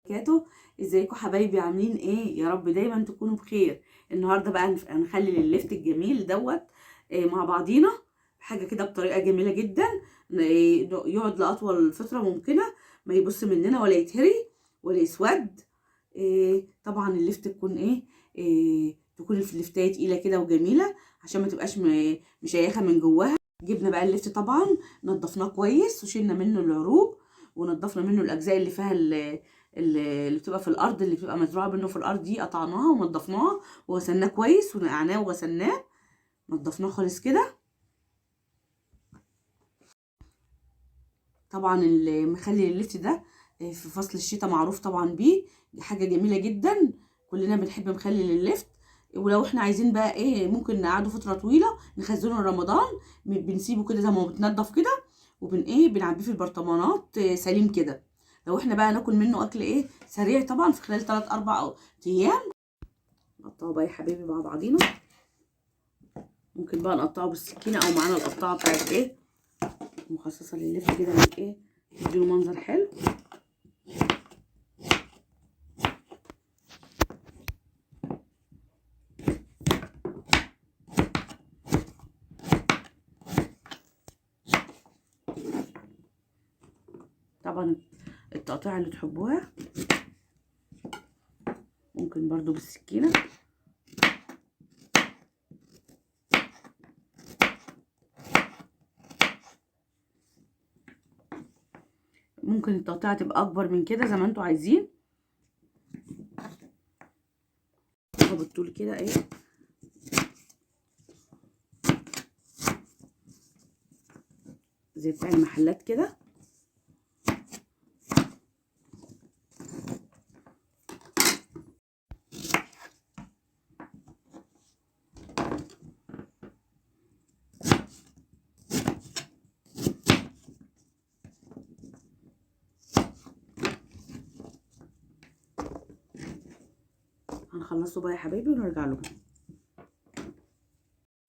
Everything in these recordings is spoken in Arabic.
كاتو. ازيكم حبايبي، عاملين ايه؟ يا رب دايما تكونوا بخير. النهارده بقى هنخلي الليفت الجميل دوت مع بعضينا حاجه كده بطريقه جميله جدا. يقعد لاطول فتره ممكنه، ما يبص مننا ولا يتهري ولا يسود. طبعا الليفت تكون تكون الليفتايه تقيله كده وجميله عشان ما تبقاش مشيخه من جواها. جبنا بقى الليفت، طبعا نضفناه كويس وشيلنا منه العروق ونضفنا منه الاجزاء اللي فيها اللي بتبقى في الارض، اللي بتبقى مزروعه منه في الارض دي، قطعناها ونضفناها وغسلناه كويس ونقعناه وغسلناه، نضفناه خالص كده. طبعا المخلي الليفت ده في فصل الشتاء معروف طبعا بيه، دي حاجه جميله جدا، كلنا بنحب مخلل الليفت. ولو احنا عايزين بقى ممكن نقعده فتره طويله نخزنه رمضان، بنسيبه كده زي ما هو بتنضف كده، وبن بنعبيه في البرطمانات سليم كده. لو احنا بقى ناكل منه اكل سريع طبعا في خلال 3 4 ايام. نقطعه بقى يا حبايبي مع بعضينا، ممكن بقى نقطعه بالسكينه او معانا القطاعه بتاعت مخصصه لللف كده، يديله منظر حلو. طبعا التقطيع اللي تحبوها ممكن برضو بالسكينه. ممكن التقطيعه تبقى اكبر من كده زي ما انتوا عايزين، بالطول كده زي بتاع المحلات كده. هنخلصه بقى يا حبايبي ونرجع له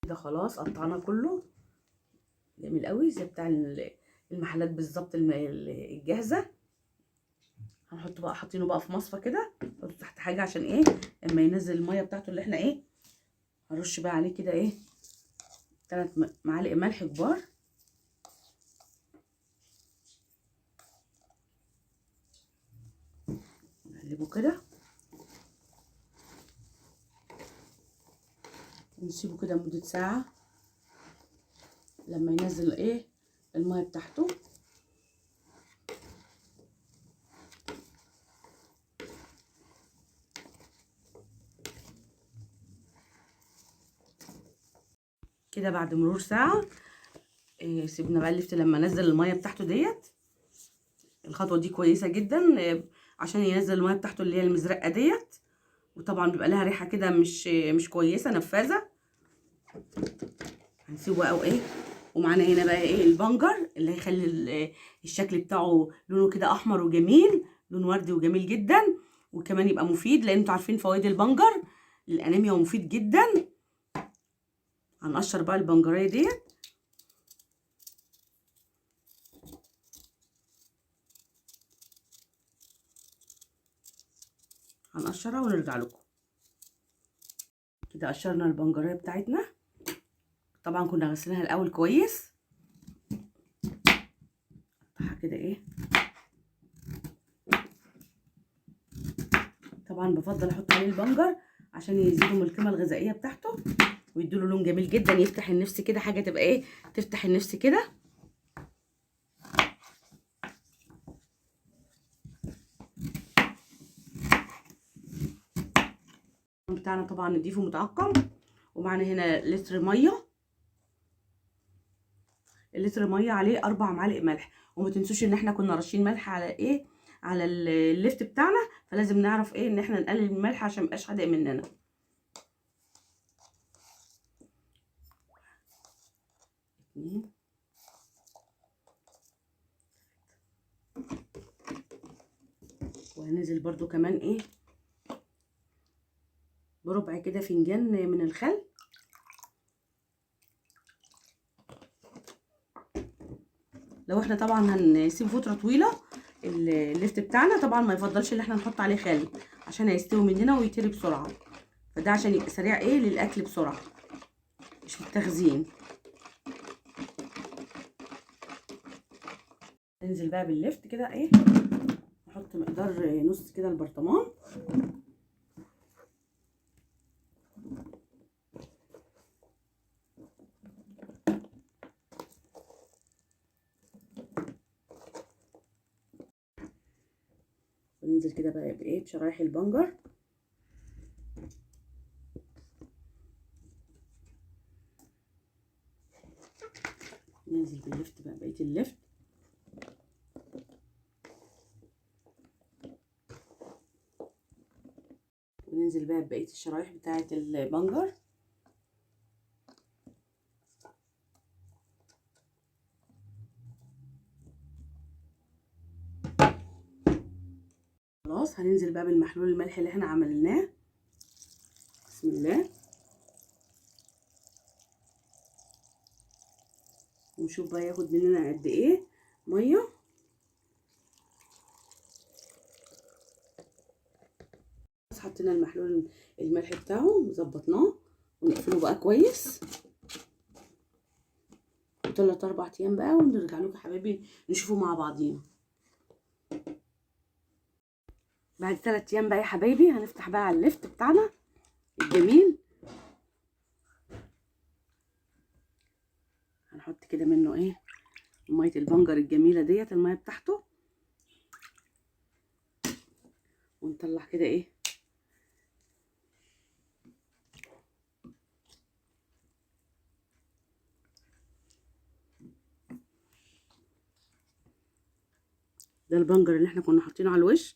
كده. خلاص قطعنا كله جميل قوي زي بتاع المحلات بالظبط الجاهزه. هنحطه بقى، حاطينه بقى في مصفى كده، نحطه تحت حاجه عشان اما ينزل الميه بتاعته اللي احنا هنرش بقى عليه كده 3 معالق ملح كبار. نقلبه كده ونسيبه كده مدة ساعة لما ينزل المية بتاعته. كده بعد مرور ساعة سيبنا بقى اللفت لما نزل المية بتاعته ديت. الخطوة دي كويسة جدا عشان ينزل المية بتاعته اللي هي المزرقة ديت، وطبعا بيبقى لها ريحة كده مش كويسة، نفاذة. هنسيبه بقى ومعانا هنا بقى البنجر اللي هيخلي الشكل بتاعه لونه كده احمر وجميل، لون وردي وجميل جدا، وكمان يبقى مفيد لان انتوا عارفين فوائد البنجر للانيميا ومفيد جدا. هنقشر بقى البنجريه ديت. هنقشرها ونرجع لكم. كده قشرنا البنجريه بتاعتنا، طبعا كنا غسلناها الاول كويس. نقطعها كده طبعا بفضل احط عليه البنجر عشان يزيدوا من القيمه الغذائيه بتاعته ويدوا له لون جميل جدا، يفتح النفس كده، حاجه تبقى تفتح النفس كده. بتاعنا طبعا نضيفه متعقم، ومعنا هنا لتر ميه. اللتر ميه عليه 4 معالق ملح، وما تنسوش ان احنا كنا رشين ملح على على اللفت بتاعنا، فلازم نعرف ان احنا نقلل الملح عشان ميبقاش حادق مننا. وهننزل برضو كمان بربع كده فنجان من الخل. لو احنا طبعا هنسيب فتره طويله اللفت بتاعنا. طبعا ما يفضلش ان احنا نحط عليه خل عشان هيستوي مننا ويطري بسرعه، فده عشان يبقى سريع للاكل بسرعه مش للتخزين. ننزل بقى باللفت كده نحط مقدار نص كده البرطمان، وننزل كده بقى بشرايح البنجر. ننزل باللفت بقى بقيه اللفت، وننزل بقى ببقيه الشرايح بتاعه البنجر. خلاص هننزل بقى بالمحلول الملح اللي احنا عملناه. بسم الله، ونشوف بقى ياخد مننا قد ايه ميه. حطينا المحلول الملح بتاعه وظبطناه، ونقفله بقى كويس. 3 4 ايام بقى ونرجع لكم يا حبايبي نشوفه مع بعضينا. بعد 3 ايام بقى يا حبايبي هنفتح بقى على اللفت بتاعنا الجميل. هنحط كده منه ميه البنجر الجميله ديت، الميه بتاعته، ونطلع كده ده البنجر اللي احنا كنا حاطينه على الوش.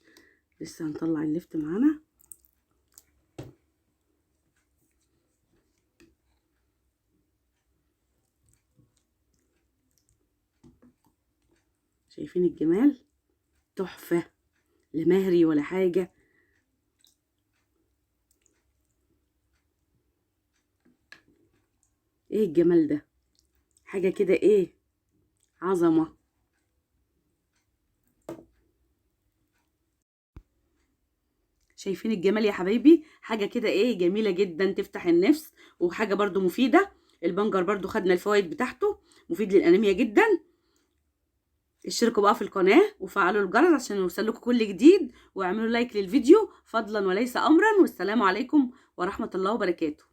لسه هنطلع اللفت معانا. شايفين الجمال؟ تحفه، لا مهري ولا حاجه. ايه الجمال ده، حاجه كده عظمه. شايفين الجمال يا حبايبي؟ حاجه كده جميله جدا تفتح النفس، وحاجه برضو مفيده. البنجر برضو خدنا الفوائد بتاعته، مفيد للانيميا جدا. اشتركوا بقى في القناه وفعلوا الجرس عشان يوصلكوا كل جديد، واعملوا لايك للفيديو فضلا وليس امرا. والسلام عليكم ورحمه الله وبركاته.